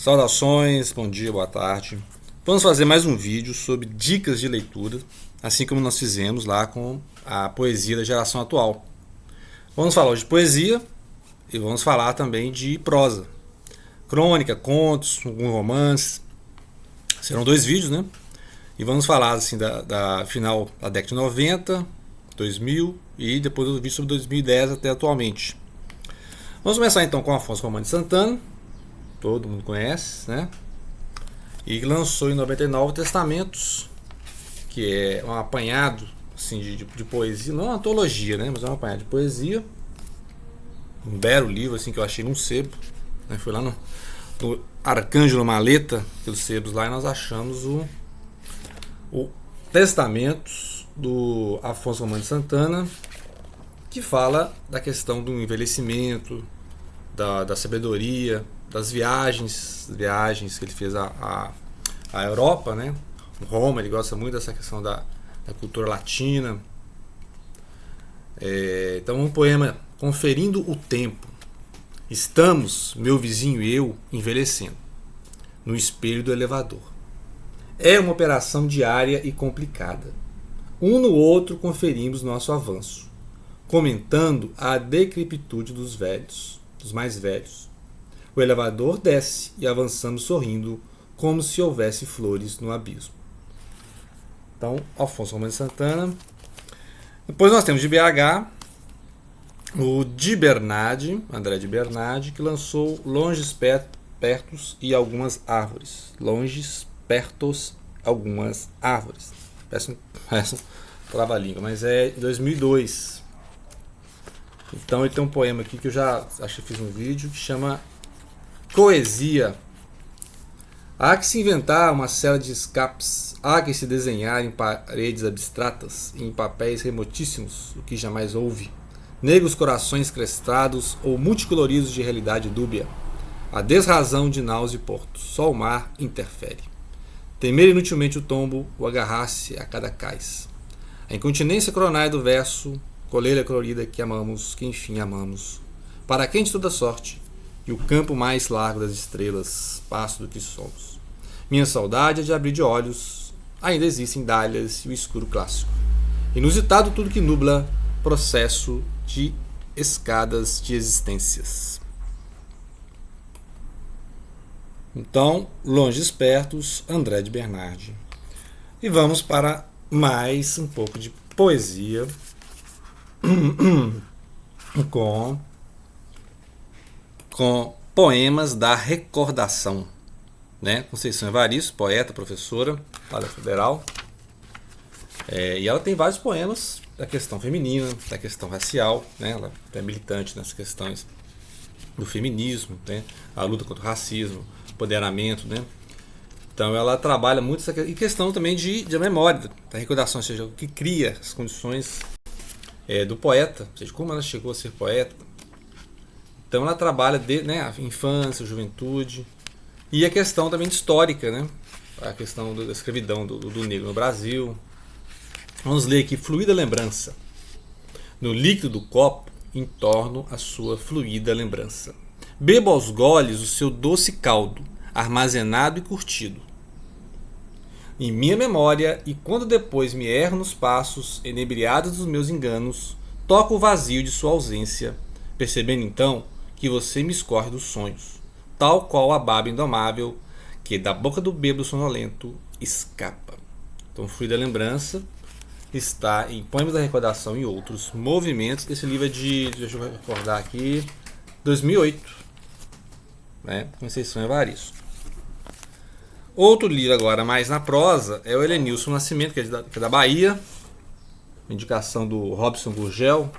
Saudações, bom dia, boa tarde. Vamos fazer mais um vídeo sobre dicas de leitura, assim como nós fizemos lá com a poesia da geração atual. Vamos falar hoje de poesia e vamos falar também de prosa. Crônica, contos, algum romance. Serão dois vídeos, né? E vamos falar assim da final da década de 90, 2000 e depois do vídeo sobre 2010 até atualmente. Vamos começar então com Afonso Romano de Santana. Todo mundo conhece, né? E lançou em 99 Testamentos, que é um apanhado assim, de poesia, não é uma antologia, né? Mas é um apanhado de poesia. Um belo livro assim, que eu achei num sebo, né? Fui lá no Arcângelo Maleta, aqueles sebos lá, e nós achamos o Testamentos do Afonso Romano de Santana, que fala da questão do envelhecimento, da sabedoria, das viagens que ele fez à Europa, né? Roma, ele gosta muito dessa questão da cultura latina. Então, um poema: conferindo o tempo. Estamos, meu vizinho e eu, envelhecendo, no espelho do elevador. É uma operação diária e complicada. Um no outro conferimos nosso avanço, comentando a decrepitude dos velhos, dos mais velhos. O elevador desce e avançamos sorrindo, como se houvesse flores no abismo. Então, Afonso Romano de Santana. Depois nós temos de BH o Di Bernardi, André Di Bernardi, que lançou Longes, Pertos e Algumas Árvores. Longes, Pertos, Algumas Árvores. Parece um trava-língua, mas é de 2002. Então ele tem um poema aqui que eu já acho que fiz um vídeo, que chama Poesia. Há que se inventar uma cela de escapes, há que se desenhar em paredes abstratas, em papéis remotíssimos, o que jamais houve, negros corações crestados ou multicoloridos de realidade dúbia, a desrazão de naus e portos, só o mar interfere. Temer inutilmente o tombo, o agarrar-se a cada cais. A incontinência coronária do verso, coleira colorida que amamos, que enfim amamos, para quem de toda sorte, e o campo mais largo das estrelas, passo do que somos. Minha saudade é de abrir de olhos, ainda existem dálias e o escuro clássico. Inusitado tudo que nubla, processo de escadas de existências. Então, Longes, Pertos, André Di Bernardi. E vamos para mais um pouco de poesia com poemas da recordação, né? Conceição Evaristo, poeta, professora lá da Federal, e ela tem vários poemas da questão feminina, da questão racial, né? Ela é militante nessas questões do feminismo, né? A luta contra o racismo, empoderamento, né? Então ela trabalha muito essa questão também de memória, da recordação, ou seja, o que cria as condições do poeta, ou seja, como ela chegou a ser poeta. Então ela trabalha a infância, a juventude e a questão também histórica, né? A questão da escravidão do negro no Brasil. Vamos ler aqui: fluida lembrança. No líquido do copo, entorno a sua fluida lembrança. Bebo aos goles o seu doce caldo, armazenado e curtido em minha memória, e quando depois me erro nos passos, enebriado dos meus enganos, toco o vazio de sua ausência, percebendo então que você me escorre dos sonhos, tal qual a baba indomável que da boca do bêbado sonolento escapa. Então, Fluida Lembrança está em Poemas da Recordação e Outros Movimentos. Esse livro é deixa eu recordar aqui, 2008, né? Conceição Evaristo. Outro livro agora mais na prosa é o Helenilson Nascimento, que é da Bahia, indicação do Robson Gurgel.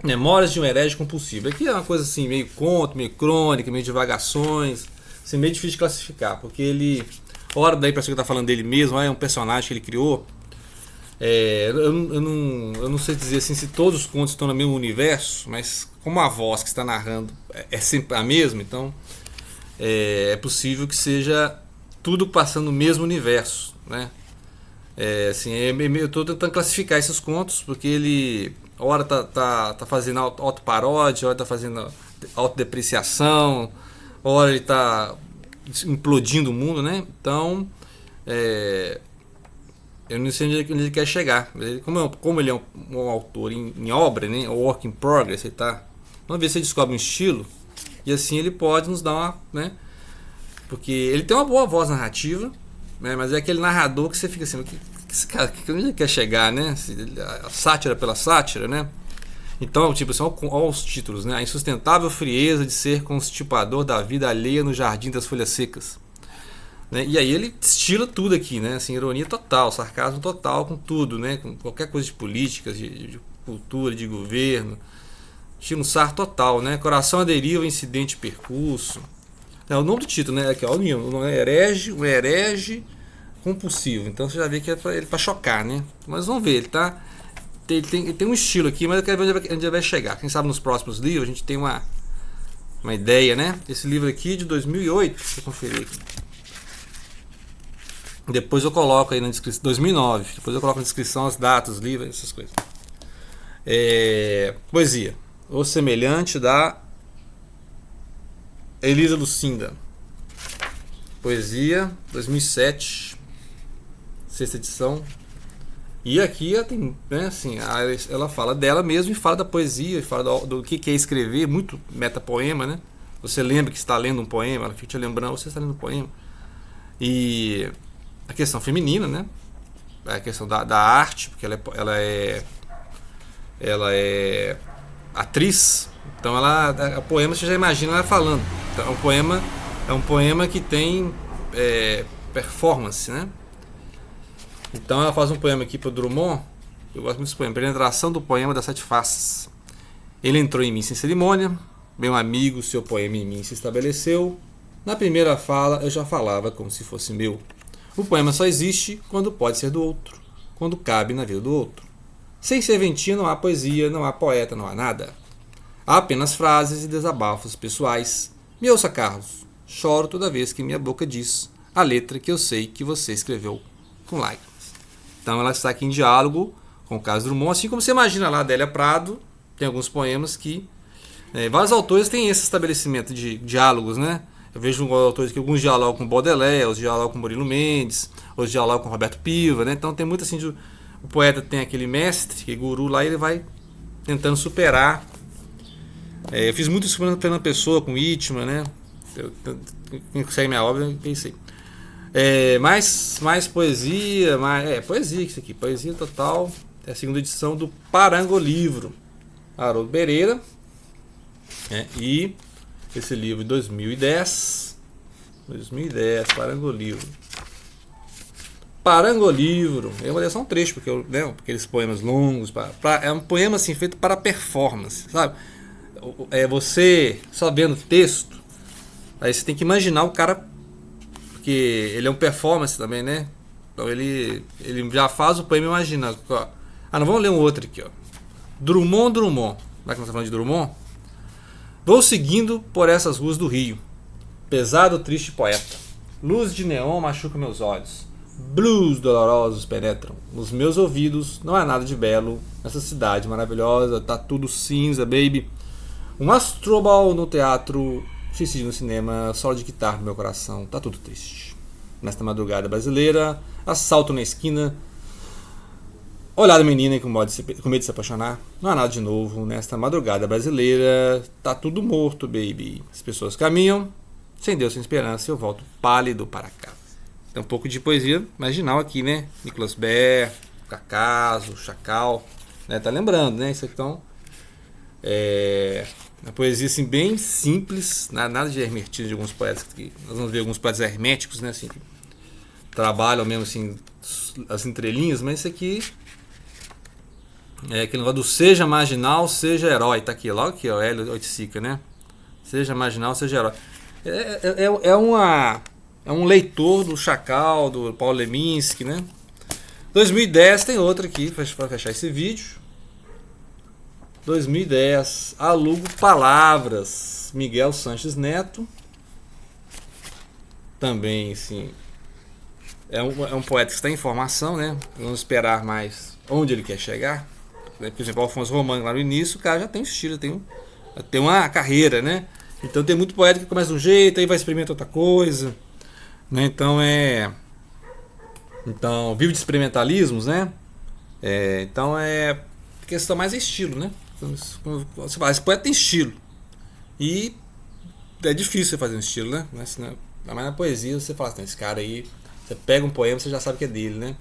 Memórias de um herege compulsivo. Aqui é uma coisa assim, meio conto, meio crônica, meio divagações, assim, meio difícil de classificar, porque ele, hora daí para você que tá falando dele mesmo, é um personagem que ele criou. Eu não sei dizer assim se todos os contos estão no mesmo universo, mas como a voz que está narrando é sempre a mesma, então é possível que seja tudo passando no mesmo universo, né? Eu estou tentando classificar esses contos, porque ele hora tá fazendo autoparódia, hora tá fazendo autodepreciação, hora ele tá implodindo o mundo, né? Então, eu não sei onde ele quer chegar. Como ele é um autor em obra, né? Work in progress, ele tá. Vamos ver se ele descobre um estilo. E assim ele pode nos dar uma, né? Porque ele tem uma boa voz narrativa, né? Mas é aquele narrador que você fica assim, esse cara, onde ele quer chegar, né? A sátira pela sátira, né? Então, tipo, são os títulos, né? A insustentável frieza de ser constipador da vida alheia no jardim das folhas secas. Né? E aí ele estila tudo aqui, né? Assim, ironia total, sarcasmo total com tudo, né? Com qualquer coisa de política, de cultura, de governo. Estilo um sar total, né? Coração à deriva, incidente percurso. O nome do título, né? Aqui, ó, o nome é um herege compulsivo. Então você já vê que é para chocar, né? Mas vamos ver, ele tá. Ele tem um estilo aqui, mas eu quero ver onde ele vai chegar. Quem sabe nos próximos livros a gente tem uma ideia, né? Esse livro aqui é de 2008, deixa eu conferir aqui. Depois eu coloco aí na descrição, 2009. Depois eu coloco na descrição as datas, os livros, essas coisas. Poesia. O Semelhante, da Elisa Lucinda. Poesia, 2007, sexta edição. E aqui ela tem, né, assim, ela fala dela mesma e fala da poesia, e fala do que é escrever, muito metapoema, né? Você lembra que está lendo um poema, ela fica te lembrando, você está lendo um poema. E a questão feminina, né? A questão da arte, porque ela é atriz, então a poema você já imagina ela falando. Então, é um poema que tem performance, né? Então ela faz um poema aqui para o Drummond. Eu gosto muito desse poema. Penetração do poema das sete faces. Ele entrou em mim sem cerimônia. Meu amigo, seu poema em mim se estabeleceu. Na primeira fala eu já falava como se fosse meu. O poema só existe quando pode ser do outro, quando cabe na vida do outro. Sem serventia não há poesia, não há poeta, não há nada. Há apenas frases e desabafos pessoais. Me ouça, Carlos. Choro toda vez que minha boca diz a letra que eu sei que você escreveu com lágrimas. Então ela está aqui em diálogo com o Carlos Drummond, assim como você imagina lá a Adélia Prado, tem alguns poemas que vários autores têm esse estabelecimento de diálogos, né? Eu vejo autores que alguns dialogam com Baudelaire, outros dialogam com Murilo Mendes, outros dialogam com Roberto Piva, né? Então tem muito assim o poeta tem aquele mestre, que é guru lá, e ele vai tentando superar. Eu fiz muito isso com Fernando Pessoa, com Whitman, né? Quem consegue minha obra, eu pensei. Mais poesia, poesia isso aqui, poesia total. É a segunda edição do Parangolivro, Haroldo Pereira, e esse livro de 2010, Parangolivro. Eu vou ler só um trecho porque aqueles poemas longos, é um poema assim feito para performance, sabe? Você só vendo o texto, aí você tem que imaginar o cara, porque ele é um performance também, né? Então ele já faz o poema imaginando. Não, vamos ler um outro aqui, ó. Drummond. Vai que nós estamos falando de Drummond? Vou seguindo por essas ruas do Rio. Pesado, triste poeta. Luz de neon machuca meus olhos. Blues dolorosos penetram nos meus ouvidos. Não há nada de belo nessa cidade maravilhosa. Tá tudo cinza, baby. Um astrobal no teatro, suicídio no cinema, solo de guitarra no meu coração, tá tudo triste. Nesta madrugada brasileira, assalto na esquina, olhada menina com medo de se apaixonar, não há nada de novo. Nesta madrugada brasileira, tá tudo morto, baby. As pessoas caminham, sem Deus, sem esperança, eu volto pálido para casa. Tem um pouco de poesia marginal aqui, né? Nicolas Baer, Cacaso, Chacal, né? Tá lembrando, né? Isso aqui, então, a poesia assim bem simples, nada de hermetismo de alguns poetas que nós vamos ver alguns poetas herméticos, né, assim, que trabalham mesmo assim as entrelinhas, mas isso aqui é aquele negócio do seja marginal, seja herói, tá aqui, logo aqui, ó, Hélio Oiticica, né? Seja marginal, seja herói. É um leitor do Chacal, do Paulo Leminski, né? 2010 tem outra aqui para fechar esse vídeo. 2010, Alugo Palavras, Miguel Sanches Neto. Também, sim, é um poeta que está em formação, né? Vamos esperar mais onde ele quer chegar. Por exemplo, Alfonso Romano lá no início, o cara já tem estilo, tem uma carreira, né? Então tem muito poeta que começa de um jeito, aí vai experimentar outra coisa, né? Então vive de experimentalismos, né? Então é questão mais estilo, né? Como você fala, esse poeta tem estilo. E é difícil você fazer um estilo, né? Mas na poesia você fala assim, esse cara aí, você pega um poema, você já sabe que é dele, né?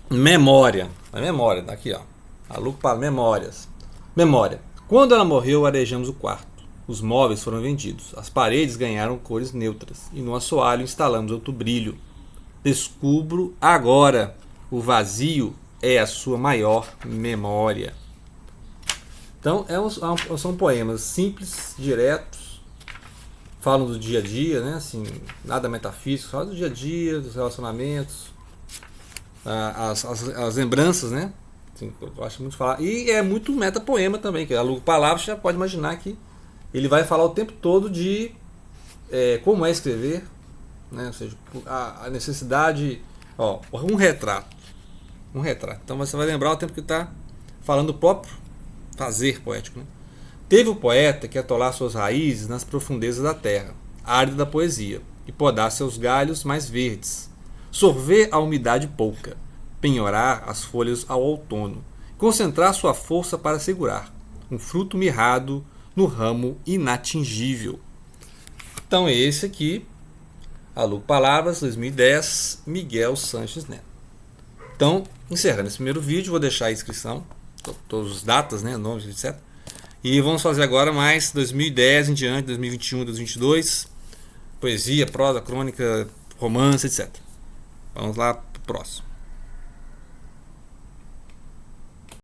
Memória. A memória, aqui ó. A Lu para memórias. Memória. Quando ela morreu, arejamos o quarto. Os móveis foram vendidos. As paredes ganharam cores neutras. E no assoalho instalamos outro brilho. Descubro agora. O vazio é a sua maior memória. Então, são poemas simples, diretos. Falam do dia a dia, né? Assim, nada metafísico. Falam do dia a dia, dos relacionamentos. As lembranças, né? Assim, eu acho muito falar. E é muito metapoema também, que aluga palavras, já pode imaginar que ele vai falar o tempo todo de como é escrever, né? Ou seja, a necessidade. Ó, um retrato. Um retrato. Então você vai lembrar o tempo que está falando do próprio fazer poético. Né? Teve o poeta que atolar suas raízes nas profundezas da terra, árida da poesia, e podar seus galhos mais verdes, sorver a umidade pouca, penhorar as folhas ao outono, concentrar sua força para segurar um fruto mirrado no ramo inatingível. Então esse aqui, Alugo Palavras, 2010, Miguel Sanches Neto. Então, encerrando esse primeiro vídeo, vou deixar a inscrição, todas as datas, né, nomes, etc. E vamos fazer agora mais 2010 em diante, 2021, 2022, poesia, prosa, crônica, romance, etc. Vamos lá pro próximo.